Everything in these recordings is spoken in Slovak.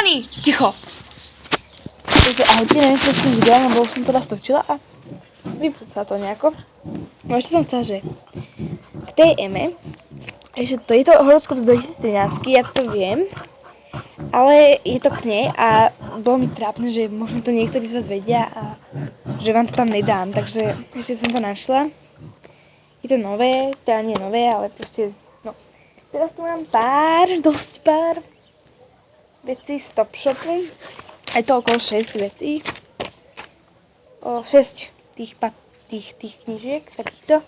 Ani, ticho! Takže ahojte, neviem, čo som videla, lebo už som teda stočila a vypúť sa to nejako. No ešte som chcela, že k tej Eme, že to je to horoskop z 2013, ja to viem, ale je to k nej a bolo mi trápne, že možno to niektorí z vás vedia a že vám to tam nedám, takže ešte som to našla. Je to nové, teda nie nové, ale proste, no. Teraz tu mám dosť pár vecí z Topshopu. Je to okolo 6 vecí. 6 tých knížiek, takýchto.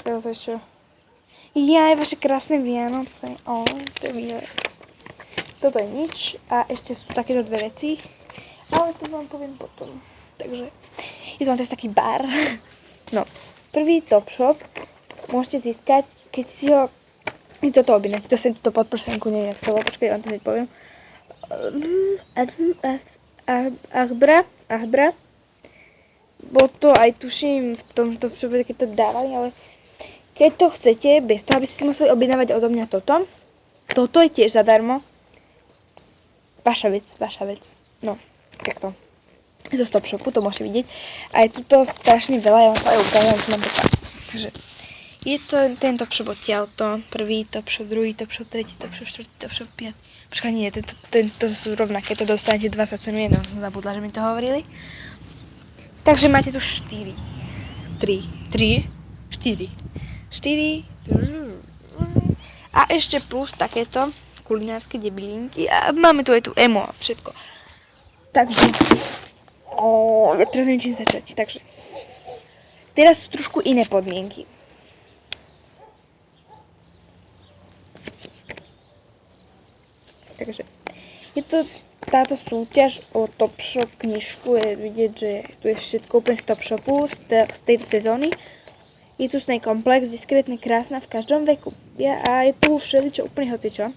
To je čo? Jaj, vaše krásne Vianoce. To je milé. Toto je nič. A ešte sú takéto dve veci. Ale to vám poviem potom. Takže, je to teraz taký bar. No, prvý Topshop môžete získať, keď si ho toto objednáte. To sem túto podprsenku, neviem, jak sa volá, počkaj, vám to hneď poviem. Ahbra. Bol to aj tuším v tom Topshope, keď to dávali, ale keď to chcete, bez toho, aby ste si museli objednávať odo mňa toto je tiež zadarmo. Vaša vec. No, takto. Je to z Topshopu, to môžete vidieť. A je tu strašne veľa, ja vám to aj ukážem, čo mám to tak. Takže je to ten Topshop odtiaľto, prvý Topshop, druhý Topshop, tretí Topshop, štvrtý Topshop, piatý. Počkaj, nie, to sú rovnaké, to dostanete 2 za cenu 1, som zabudla, že mi to hovorili. Takže máte tu 4. A ešte plus takéto kulinárske debilinky a máme tu aj tú emo a všetko. Takže, ja teraz neviem, čím začať, takže. Teraz sú trošku iné podmienky. Takže, je to táto súťaž o Topshop knižku, je vidieť, že tu je všetko úplne z Topshopu, z tejto sezóny. Je tu snej komplex, diskrétne, krásna v každom veku. A je tu všeličo, úplne hocičo.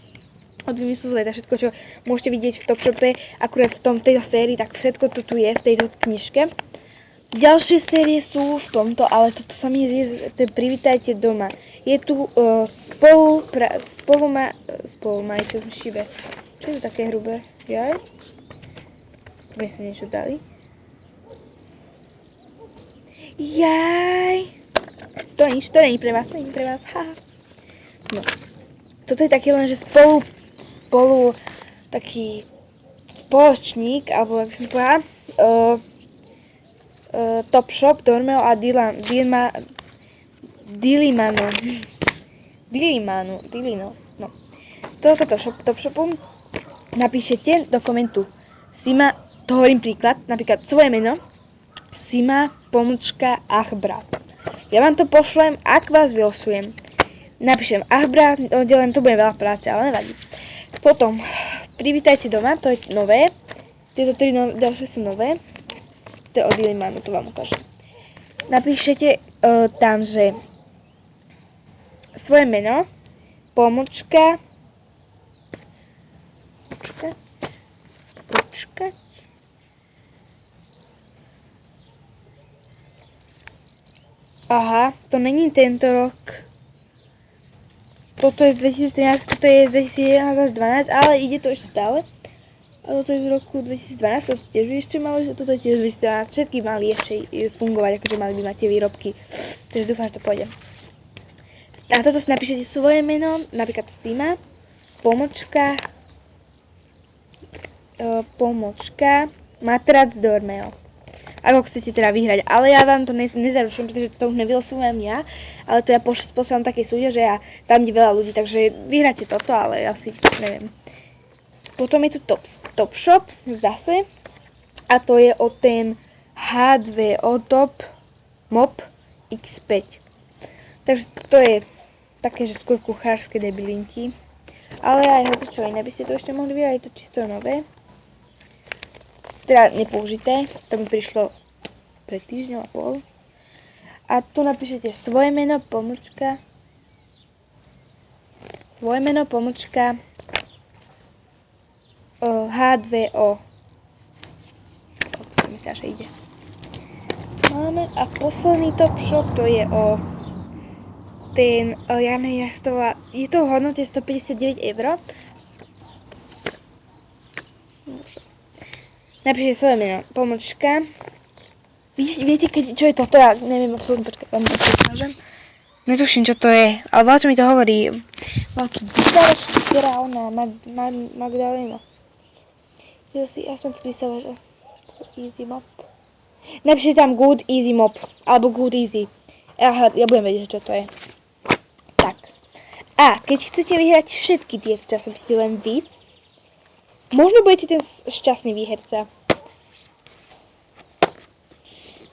Od vymyslu sveta, všetko, čo môžete vidieť v Topshope, akurát v tejto sérii, tak všetko to tu je v tejto knižke. Ďalšie série sú v tomto, ale toto sa mi je, to je Privítajte doma. Je tu spolumajiteľ šibe. Čo je to také hrubé? Jaj? My sme niečo dali. Jaj! To nie je pre vás, haha. No. Toto je taký len, že spolu taký spoločník, alebo jak som povedala, Topshop, Dormeo a Dillimano. No. Tohoto Topshopu napíšete do komentu Sima, to hovorím príklad, napríklad svoje meno, Sima _Ahbra. Ja vám to pošlem, ak vás vylosujem. Napíšem Ahbra, len to bude veľa práce, ale nevadí. Potom, Privítajte doma, to je nové. Tieto 3 ďalšie sú nové. To je od Dillimano, to vám ukážem. Napíšete tam, že svoje meno, počkať. Aha, to není tento rok. Toto je z 2013, toto je z 2011 až 2012, ale ide to ešte stále. A toto je z roku 2012, to tiež by ešte malo, toto je tiež 2012, všetky mali ešte fungovať, akože mali by mať tie výrobky. Takže dúfam, že to pôjde. A toto si napíšete svoje meno, napríklad Sima, matrac Dormeo. Ako chcete teda vyhrať, ale ja vám to nezaručujem, pretože to už nevylosujem ja, ale to ja poslám také súťaže a tam je veľa ľudí, takže vyhráte toto, ale asi neviem. Potom je tu Topshop, zdá sa, a to je o ten H2O Top Mop X5. Takže to je také, že skôr kuchárske debilinky, ale aj hocičo iné by ste to ešte mohli vyhrať, je to čisto nové. Teda nepoužité, to mi prišlo pred týždňom a pol. A tu napíšete svoje meno, H2O. To myslím, že ide. Máme a posledný Topshop, to je o ten, ja neviem, je to v hodnote 159 €. Napíšte svoje meno, pomočka. Viete, čo je toto? Ja neviem absolútne, počkaj, vám to ukážem. Netuším, čo to je, ale čo mi to hovorí. Veľký vysávač, ktorá ona, Magdalena. Ja som si písala, že easy mop. Napíšte tam good easy mop, alebo good easy. Ja budem vedieť, čo to je. Tak. A keď chcete vyhrať všetky tie časopisy len vy, možno budete ten šťastný výherca.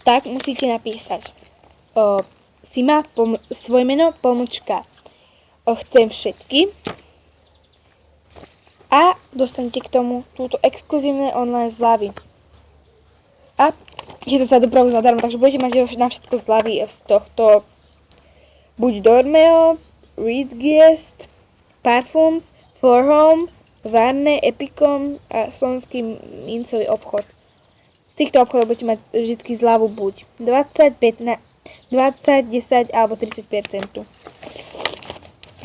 Tak musíte napísať Sima, svoje meno, pomočka. Chcem všetky. A dostanete k tomu túto exkluzívne online zľavy. A je to za dopravu zadarmo, takže budete mať na všetko zľavy z tohto buď Dormeo, Reedguest, Parfums, For Home, Varne, Epicom a Slovenský mincový obchod. Z týchto obchodov budete mať vždy zľavu buď 20, 15, 20, 10 alebo 30%.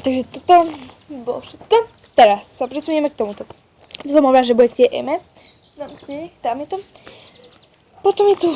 Takže toto bolo všetko. Teraz sa presunieme k tomuto. Toto som hovorila, že budete Eme. Tam je to. Potom je tu